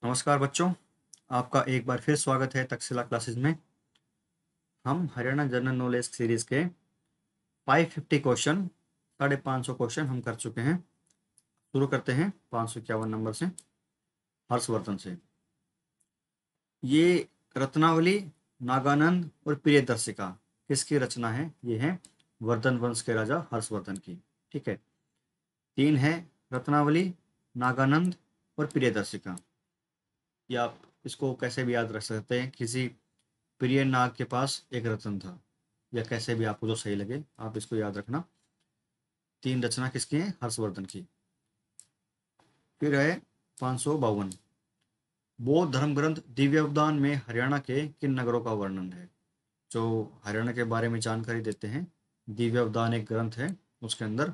नमस्कार बच्चों, आपका एक बार फिर स्वागत है तक्षशिला क्लासेस में। हम हरियाणा जनरल नॉलेज सीरीज के 550 क्वेश्चन 550 क्वेश्चन हम कर चुके हैं। शुरू करते हैं 551 नंबर से, हर्षवर्धन से। ये रत्नावली, नागानंद और प्रियदर्शिका किसकी रचना है? ये है वर्धन वंश के राजा हर्षवर्धन की। ठीक है, तीन है रत्नावली, नागानंद और प्रियदर्शिका। या आप इसको कैसे भी याद रख सकते हैं, किसी प्रिय नाग के पास एक रत्न था, या कैसे भी आपको जो सही लगे आप इसको याद रखना। तीन रचना किसकी है? हर्षवर्धन की। फिर है 552, बौद्ध धर्म ग्रंथ दिव्यावदान में हरियाणा के किन नगरों का वर्णन है? जो हरियाणा के बारे में जानकारी देते हैं, दिव्यावदान एक ग्रंथ है, उसके अंदर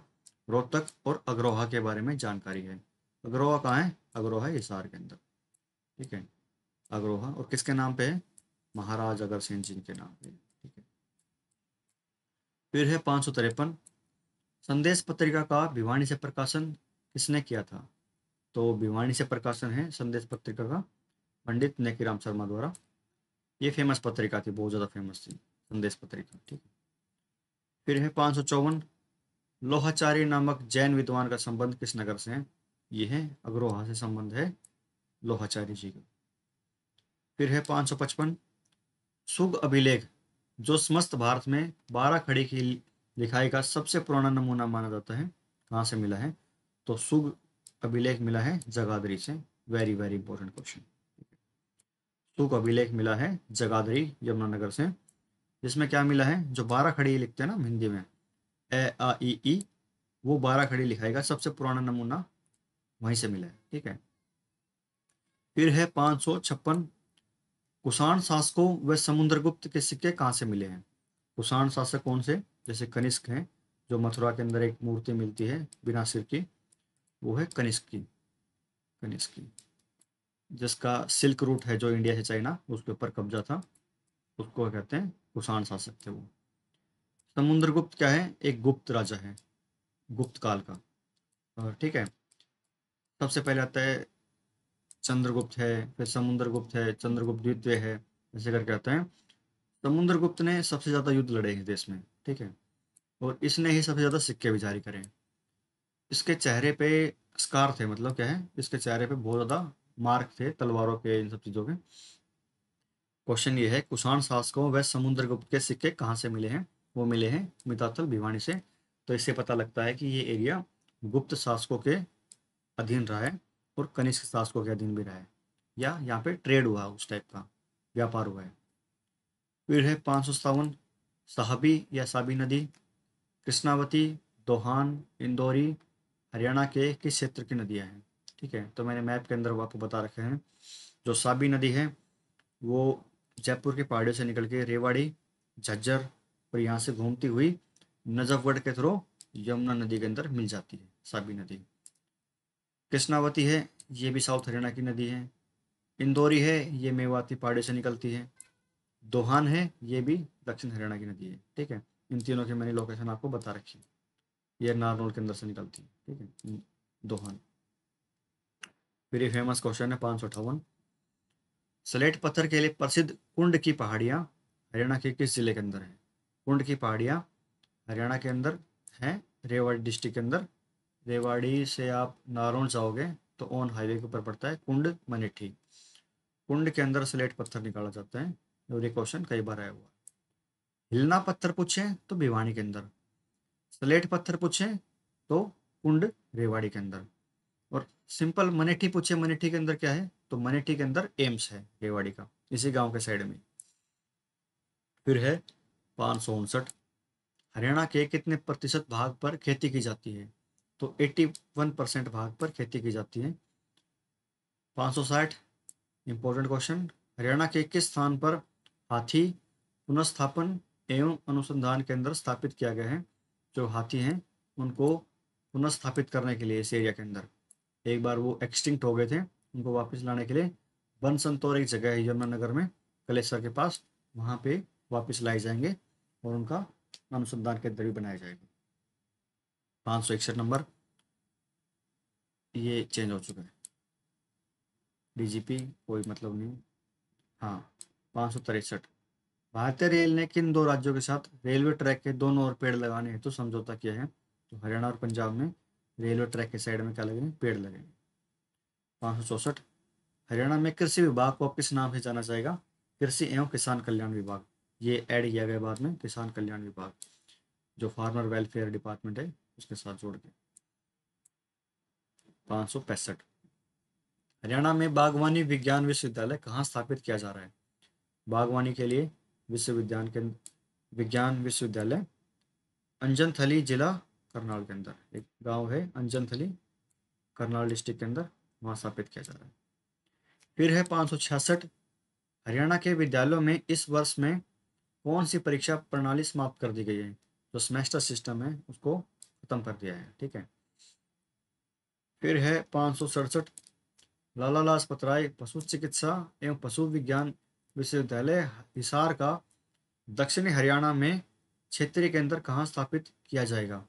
रोहतक और अग्रोहा के बारे में जानकारी है। अग्रोहा कहाँ है? अग्रोहा हिसार के अंदर। ठीक है, अग्रोहा, और किसके नाम पे है? महाराज अग्रसेन जी के नाम पे। ठीक है, फिर है 553, संदेश पत्रिका का भिवानी से प्रकाशन किसने किया था? तो भिवानी से प्रकाशन है संदेश पत्रिका का पंडित नेकीराम शर्मा द्वारा। ये फेमस पत्रिका थी, बहुत ज़्यादा फेमस थी संदेश पत्रिका। ठीक है, फिर है 554, लोहाचारी नामक जैन विद्वान का संबंध किस नगर से है? ये है अग्रोहा से संबंध है लोहाचारी जी का। फिर है 555, सुग अभिलेख जो समस्त भारत में 12 खड़ी की लिखाई का सबसे पुराना नमूना माना जाता है, कहाँ से मिला है? तो सुग अभिलेख मिला है जगाधरी से। Very very important question. Sugh अभिलेख मिला है जगाधरी यमुनानगर से, जिसमें क्या मिला है? जो 12 खड़ी लिखते हैं ना हिंदी में, ए आ ई, वो 12 खड़ी लिखाई का सबसे पुराना नमूना वहीं से मिला है। ठीक है, फिर है 556, कुषाण शासकों व समुद्रगुप्त के सिक्के कहाँ से मिले हैं? कुषाण शासक कौन से? जैसे कनिष्क हैं, जो मथुरा के अंदर एक मूर्ति मिलती है बिना सिर की, वो है कनिष्क की। कनिष्क की, जिसका सिल्क रूट है जो इंडिया से चाइना, उसके ऊपर कब्जा था, उसको कहते हैं कुषाण शासक थे वो। समुद्रगुप्त क्या है? एक गुप्त राजा है, गुप्त काल का। और ठीक है, सबसे पहले आता है चंद्रगुप्त है, फिर समुद्रगुप्त है, चंद्रगुप्त द्वितीय है, ऐसे करके आता है। समुद्रगुप्त ने सबसे ज्यादा युद्ध लड़े इस देश में। ठीक है, और इसने ही सबसे ज्यादा सिक्के भी जारी करे। इसके चेहरे पे स्कार थे, मतलब क्या है, इसके चेहरे पे बहुत ज्यादा मार्क थे तलवारों के, इन सब चीजों के। क्वेश्चन ये है, कुषाण शासकों व समुद्रगुप्त के सिक्के कहाँ से मिले हैं? वो मिले हैं मिताथल भिवानी से। तो इससे पता लगता है कि ये एरिया गुप्त शासकों के अधीन रहा है और कनिष्क शासकों के अधीन भी रहा है, या यहाँ पे ट्रेड हुआ, उस टाइप का व्यापार हुआ है। फिर है 557, साहबी या साबी नदी कृष्णावती, दोहान, इंदौरी हरियाणा के किस क्षेत्र की नदियाँ हैं? ठीक है, तो मैंने मैप के अंदर वो आपको बता रखे हैं। जो साबी नदी है वो जयपुर की पहाड़ियों से निकल के रेवाड़ी, झज्जर और यहाँ से घूमती हुई नजफगढ़ के थ्रू यमुना नदी के अंदर मिल जाती है साबी नदी। कृष्णावती है, ये भी साउथ हरियाणा की नदी है। इंदौरी है, ये मेवाती पहाड़ी से निकलती है। दोहान है, ये भी दक्षिण हरियाणा की नदी है। ठीक है, इन तीनों की मैंने लोकेशन आपको बता रखी है। ये नारनौल के अंदर से निकलती है। ठीक है, दोहान। फिर ये फेमस क्वेश्चन है 558, स्लेट पत्थर के लिए प्रसिद्ध कुंड की पहाड़ियाँ हरियाणा के किस जिले के अंदर है? कुंड की पहाड़ियाँ हरियाणा के अंदर हैं, रेवाड़ी डिस्ट्रिक्ट के अंदर। रेवाड़ी से आप नारनौल जाओगे तो ऑन हाईवे के ऊपर पड़ता है कुंड मनेठी। कुंड के अंदर स्लेट पत्थर निकाला जाता है, और ये क्वेश्चन कई बार आया हुआ है। हिलना पत्थर पूछे तो भिवानी के अंदर, स्लेट पत्थर पूछे तो कुंड रेवाड़ी के अंदर, और सिंपल मनेठी पूछे मनेठी के अंदर क्या है, तो मनेठी के अंदर एम्स है रेवाड़ी का, इसी गांव के साइड में। फिर है 559, हरियाणा के कितने प्रतिशत भाग पर खेती की जाती है? तो 81% भाग पर खेती की जाती है। 560, इंपॉर्टेंट क्वेश्चन, हरियाणा के किस स्थान पर हाथी पुनर्स्थापन एवं अनुसंधान केंद्र स्थापित किया गया है? जो हाथी हैं उनको पुनर्स्थापित करने के लिए इस एरिया के अंदर, एक बार वो एक्सटिंक्ट हो गए थे, उनको वापस लाने के लिए वन संतोर एक जगह है यमुनानगर में, कलेसर के पास, वहाँ पे वापस लाए जाएंगे और उनका अनुसंधान केंद्र भी बनाया जाएगा। 561 नंबर, ये चेंज हो चुका है। डीजीपी कोई मतलब नहीं। हाँ, 563। भारतीय रेल ने किन दो राज्यों के साथ रेलवे ट्रैक के दोनों ओर पेड़ लगाने हेतु समझौता किया है? तो हरियाणा और पंजाब में रेलवे ट्रैक के साइड में क्या लगेंगे? पेड़ लगेंगे। 564। हरियाणा में कृषि विभाग को किस नाम से जाना जाएगा? कृषि एवं किसान कल्याण विभाग। ये ऐड किया गया बाद में, किसान कल्याण विभाग, जो फार्मर वेलफेयर डिपार्टमेंट है उसके साथ जोड़ के। 565। हरियाणा में बागवानी विज्ञान विश्वविद्यालय कहाँ स्थापित किया जा रहा है? बागवानी के लिए विज्ञान विश्वविद्यालय अंजनथली जिला करनाल के अंदर एक गांव है अंजनथली, करनाल डिस्ट्रिक्ट के अंदर, वहाँ स्थापित किया जा रहा है। फिर है 566। हरियाणा के विद्यालयों में इस वर्ष में कौन सी परीक्षा प्रणाली समाप्त कर दी गई है? जो सेमेस्टर सिस्टम है उसको खत्म कर दिया है। ठीक है। फिर है 567। लाला लाजपत राय पशु चिकित्सा एवं पशु विज्ञान विश्वविद्यालय हिसार का दक्षिणी हरियाणा में क्षेत्रीय केंद्र कहाँ स्थापित किया जाएगा?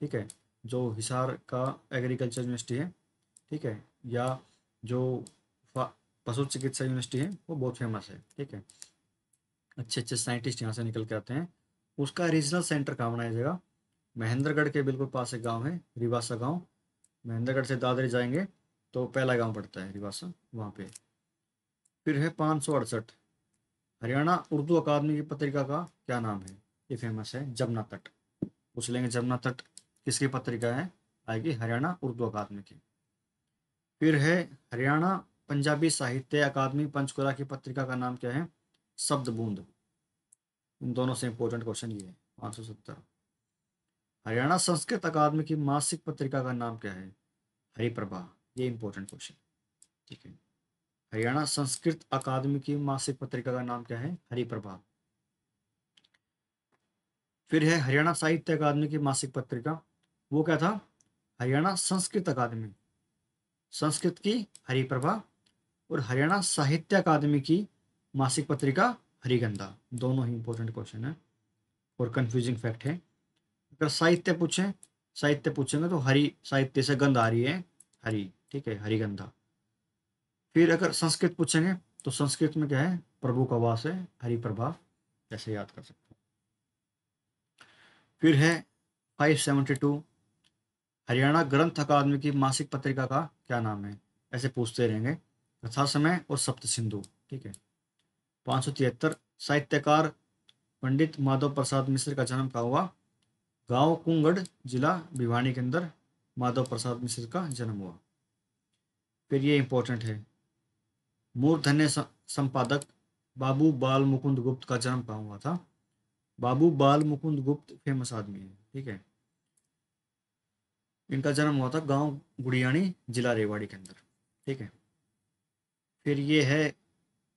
ठीक है, जो हिसार का एग्रीकल्चर यूनिवर्सिटी है, ठीक है, या जो पशु चिकित्सा यूनिवर्सिटी है वो बहुत फेमस है। ठीक है, अच्छे अच्छे साइंटिस्ट यहाँ से निकल के आते हैं। उसका रीजनल सेंटर कहाँ बनाया जाएगा? महेंद्रगढ़ के बिल्कुल पास एक गांव है रिवासा गांव। महेंद्रगढ़ से दादरी जाएंगे तो पहला गांव पड़ता है रिवासा, वहाँ पे। फिर है 568। हरियाणा उर्दू अकादमी की पत्रिका का क्या नाम है? ये फेमस है जमुना तट। पूछ लेंगे जमुना तट किसकी पत्रिका है? आएगी हरियाणा उर्दू अकादमी की। फिर है हरियाणा पंजाबी साहित्य अकादमी पंचकुला की पत्रिका का नाम क्या है? शब्द बूंद। इन दोनों से इंपॉर्टेंट क्वेश्चन ये है। 570। हरियाणा संस्कृत अकादमी की मासिक पत्रिका का नाम क्या है? हरिप्रभा। ये इंपॉर्टेंट क्वेश्चन। ठीक है, हरियाणा संस्कृत अकादमी की मासिक पत्रिका का नाम क्या है? हरिप्रभा। फिर है हरियाणा साहित्य अकादमी की मासिक पत्रिका, वो क्या था? हरियाणा संस्कृत अकादमी, संस्कृत की हरिप्रभा, और हरियाणा साहित्य अकादमी की मासिक पत्रिका हरिगंधा। दोनों ही इंपॉर्टेंट क्वेश्चन है और कंफ्यूजिंग फैक्ट है। अगर साहित्य पूछेंगे तो हरि साहित्य से गंध आ रही है, हरि। ठीक है, हरिगंधा। फिर अगर संस्कृत पूछेंगे तो संस्कृत में क्या है? प्रभु का वास है, हरिप्रभा। ऐसे याद कर सकते हो। फिर है 572। हरियाणा ग्रंथ अकादमी की मासिक पत्रिका का क्या नाम है? ऐसे पूछते रहेंगे। कथा समय और सप्त सिंधु। ठीक है। 573। साहित्यकार पंडित माधव प्रसाद मिश्र का जन्म कहाँ हुआ? गांव कुंगड़, जिला भिवानी के अंदर माधव प्रसाद मिश्र का जन्म हुआ। फिर ये इंपॉर्टेंट है, मूर्धन्य संपादक बाबू बाल मुकुंद गुप्त का जन्म कहाँ हुआ था? बाबू बाल मुकुंद गुप्त फेमस आदमी है। ठीक है, इनका जन्म हुआ था गांव गुड़ियानी, जिला रेवाड़ी के अंदर। ठीक है। फिर ये है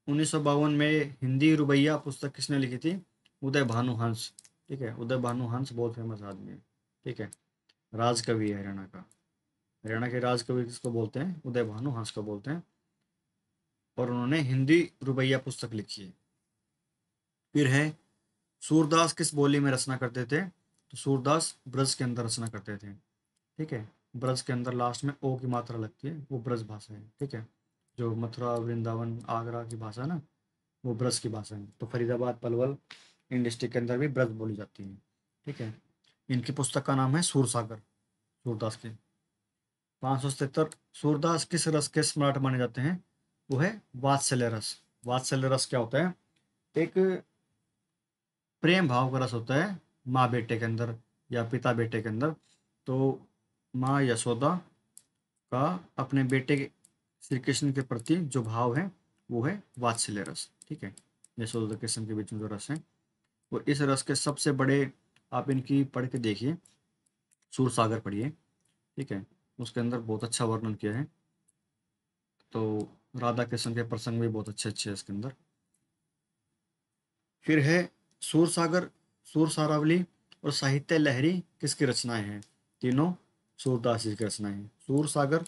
1952 में हिंदी रुबैया पुस्तक किसने लिखी थी? उदय भानु हंस। ठीक है, उदय भानु हंस बहुत फेमस आदमी है। ठीक है, राजकवि है हरियाणा का। हरियाणा के राजकवि किसको बोलते हैं? उदय भानु हंस को बोलते हैं। और उन्होंने हिंदी रुबैया पुस्तक लिखी है। फिर है सूरदास किस बोली में रचना करते थे? तो सूरदास ब्रज के अंदर रचना करते थे। ठीक है, ब्रज के अंदर लास्ट में ओ की मात्रा लगती है, वो ब्रज भाषा है। ठीक है, जो मथुरा वृंदावन आगरा की भाषा है ना, वो ब्रज की भाषा है। तो फरीदाबाद पलवल इन डिस्ट्रिक्ट के अंदर भी ब्रज बोली जाती है। ठीक है, इनकी पुस्तक का नाम है सूरसागर, सूरदास की। 577। सूरदास किस रस के सम्राट माने जाते हैं? वो है वात्सल्य रस। वात्सल्य रस क्या होता है? एक प्रेम भाव का रस होता है माँ बेटे के अंदर या पिता बेटे के अंदर। तो माँ यशोदा का अपने बेटे श्री कृष्ण के प्रति जो भाव है वो है वात्सल्य रस। ठीक है, यशोदा कृष्ण के बीच में जो रस है, और इस रस के सबसे बड़े, आप इनकी पढ़ के देखिए, सूरसागर पढ़िए। ठीक है, उसके अंदर बहुत अच्छा वर्णन किया है। तो राधा कृष्ण के प्रसंग भी बहुत अच्छे अच्छे है इसके अंदर। फिर है सूरसागर, सूर सारावली और साहित्य लहरी किसकी रचनाएं हैं? तीनों सूरदास जी की रचनाएं हैं। सूर सागर,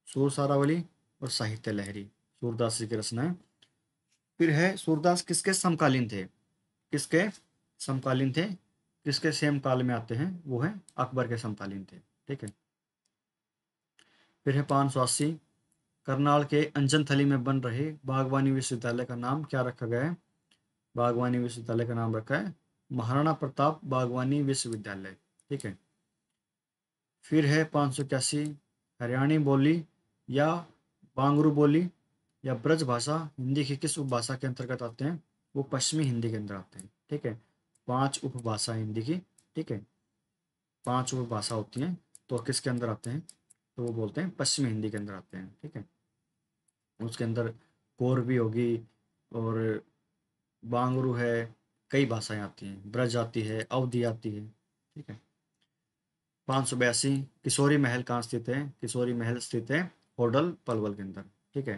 सूर सारावली और साहित्य लहरी सूरदास जी की रचनाएं। फिर है सूरदास किसके समकालीन थे? किसके समकालीन थे? किसके सेम काल में आते हैं? वो है अकबर के समकालीन थे। ठीक है। फिर है 580। करनाल के अंजनथली में बन रहे बागवानी विश्वविद्यालय का नाम क्या रखा गया है? बागवानी विश्वविद्यालय का नाम रखा है महाराणा प्रताप बागवानी विश्वविद्यालय। ठीक है। फिर है 581, हरियाणी बोली या बांगरू बोली या ब्रज भाषा हिंदी की किस उपभाषा के अंतर्गत आते हैं? वो पश्चिमी हिंदी के अंदर आते हैं। ठीक है। 5 उपभाषा हिंदी की। ठीक है। 5 उपभाषा होती हैं, तो किसके अंदर आते हैं? तो वो बोलते हैं पश्चिमी हिंदी के अंदर आते हैं। ठीक है। उसके अंदर कोरवी होगी और बांगरू है, कई भाषाएं आती हैं, ब्रज आती है, अवधी आती है। ठीक है। 582, किशोरी महल कहाँ स्थित है? किशोरी महल स्थित है होडल पलवल के अंदर। ठीक है।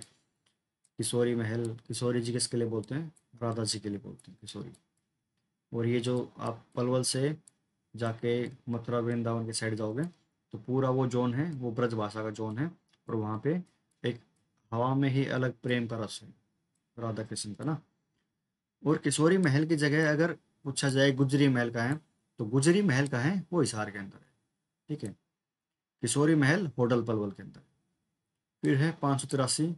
किशोरी महल, किशोरी जी किसके लिए बोलते हैं? राधा जी के लिए बोलते हैं किशोरी। और ये जो आप पलवल से जाके मथुरा वृंदावन के साइड जाओगे तो पूरा वो जोन है, वो ब्रज भाषा का जोन है। और वहाँ पे एक हवा में ही अलग प्रेम का रस है राधा कृष्ण का ना। और किशोरी महल की जगह अगर पूछा जाए गुजरी महल का है, तो गुजरी महल का है वो हिसार के अंदर है। ठीक है। किशोरी महल होडल पलवल के अंदर। फिर है 583,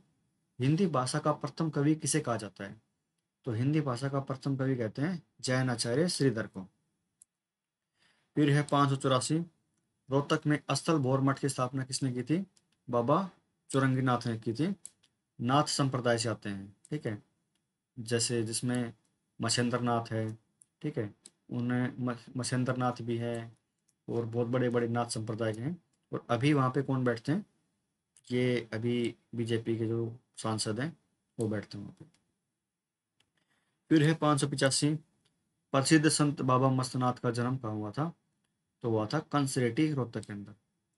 हिंदी भाषा का प्रथम कवि किसे कहा जाता है? तो हिंदी भाषा का प्रथम कवि कहते हैं जैन आचार्य श्रीधर को। फिर है 584, रोहतक में अस्थल भोर मठ की स्थापना किसने की थी? बाबा चौरंगीनाथ ने की थी। नाथ संप्रदाय से आते हैं। ठीक है। जैसे जिसमें मछेंद्र नाथ है। ठीक है। उनमें मछेंद्र नाथ भी है और बहुत बड़े बड़े नाथ संप्रदाय के हैं। और अभी वहाँ पे कौन बैठते हैं? ये अभी बीजेपी के जो सांसद हैं वो बैठते हैं वहाँ पे। फिर है 585, प्रसिद्ध संत बाबा मस्तनाथ का जन्म कहाँ हुआ था? तो हुआ था कंसरेटी रोहतक के अंदर।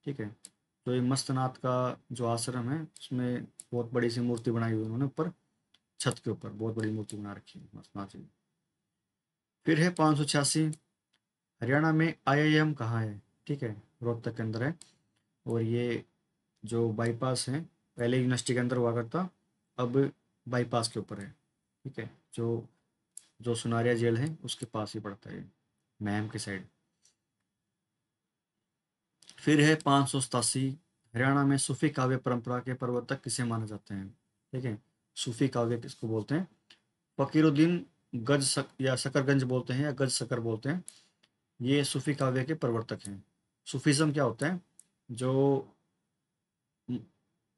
ठीक है। तो ये मस्तनाथ का जो आश्रम है उसमें बहुत बड़ी सी मूर्ति बनाई हुई उन्होंने, ऊपर छत के ऊपर बहुत बड़ी मूर्ति बना रखी है मस्तनाथ जी। फिर है 586, हरियाणा में आईआईएम कहाँ है? ठीक है। रोहतक के अंदर है। और ये जो बाईपास है, पहले यूनिवर्सिटी के अंदर हुआ करता, अब बाईपास के ऊपर है। ठीक है। जो जो सुनारिया जेल है उसके पास ही पड़ता है, मैम की साइड। फिर है 587, हरियाणा में सूफी काव्य परंपरा के प्रवर्तक किसे माने जाते हैं? ठीक है। सूफी काव्य किसको बोलते हैं? फकीरुद्दीन या शकरगंज बोलते हैं या गज शकर बोलते हैं, ये सूफी काव्य के प्रवर्तक हैं। सूफीज्म क्या होता है? जो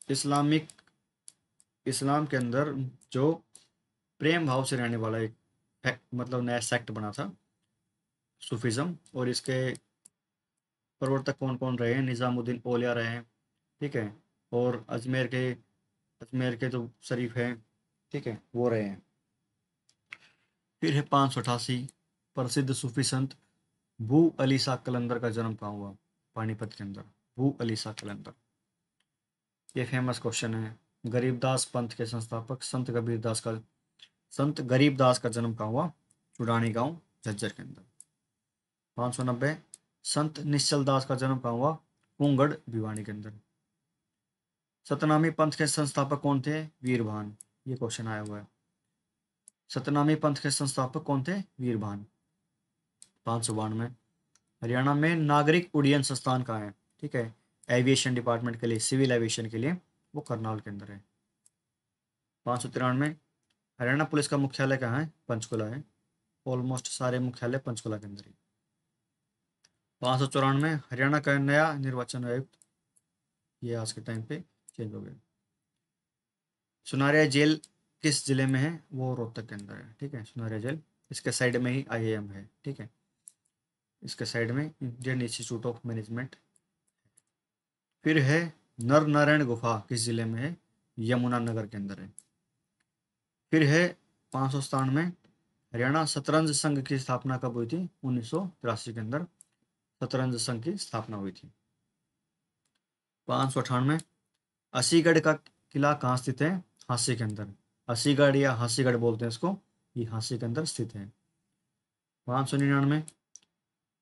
इस्लामिक इस्लाम के अंदर जो प्रेम भाव से रहने वाला एक मतलब नया सेक्ट बना था सूफीज्म। और इसके प्रवर्तक कौन कौन रहे हैं? निज़ामुद्दीन औलिया रहे हैं। ठीक है। और अजमेर के जो शरीफ हैं, ठीक है, वो रहे हैं। फिर है 588, प्रसिद्ध सूफी संत बू अली शाह कलंदर का जन्म कहाँ हुआ? पानीपत के अंदर। बू अली शाह कलंदर, ये फेमस क्वेश्चन है। गरीबदास पंथ के संस्थापक संत गरीबदास का जन्म कहाँ हुआ? चुड़ानी गांव झज्जर के अंदर। 590, संत निश्चल दास का जन्म कहाँ हुआ? कुंगड़ भिवानी के अंदर। सतनामी पंथ के संस्थापक कौन थे? वीरभान। ये क्वेश्चन आया हुआ है। सतनामी पंथ के संस्थापक कौन थे? वीरभान। 592, हरियाणा में नागरिक उड्डयन संस्थान कहाँ है? ठीक है। एविएशन डिपार्टमेंट के लिए, सिविल एविएशन के लिए, वो करनाल के अंदर है। 593, हरियाणा पुलिस का मुख्यालय कहाँ है? पंचकुला है। ऑलमोस्ट सारे मुख्यालय पंचकुला के अंदर ही। 594, हरियाणा का नया निर्वाचन आयुक्त, ये आज के टाइम पे चेंज हो गया। सुनारिया जेल किस जिले में है? वो रोहतक के अंदर है। ठीक है। सुनारिया जेल, इसके साइड में ही आईआईएम है। ठीक है। इसके साइड में इंडियन इंस्टीट्यूट ऑफ मैनेजमेंट। फिर है नर नारायण गुफा किस जिले में है? यमुनानगर के अंदर है। फिर है 597, हरियाणा शतरंज संघ की स्थापना कब हुई थी? 1983 के अंदर शतरंज संघ की स्थापना हुई थी। 598, असीगढ़ का किला कहाँ स्थित है? हांसी के अंदर। असीगढ़ या हांसीगढ़ बोलते हैं इसको, ये हांसी के अंदर स्थित है। 599,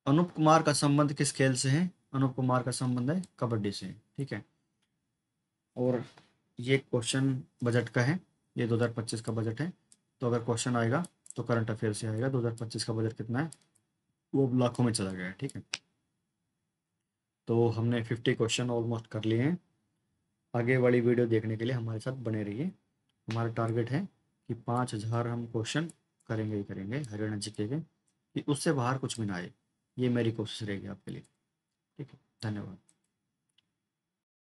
अनूप कुमार का संबंध किस खेल से है? अनूप कुमार का संबंध है कबड्डी से। ठीक है। और ये क्वेश्चन बजट का है, ये 2025 का बजट है। तो अगर क्वेश्चन आएगा तो करंट अफेयर से आएगा। 2025 का बजट कितना है? वो लाखों में चला गया है। ठीक है। तो हमने 50 क्वेश्चन ऑलमोस्ट कर लिए हैं। आगे वाली वीडियो देखने के लिए हमारे साथ बने रहिए। हमारा टारगेट है कि 5,000 हम क्वेश्चन करेंगे ही करेंगे हरियाणा जीके के, कि उससे बाहर कुछ भी ना आए। ये मेरी कोशिश रहेगी आपके लिए। ठीक है, धन्यवाद।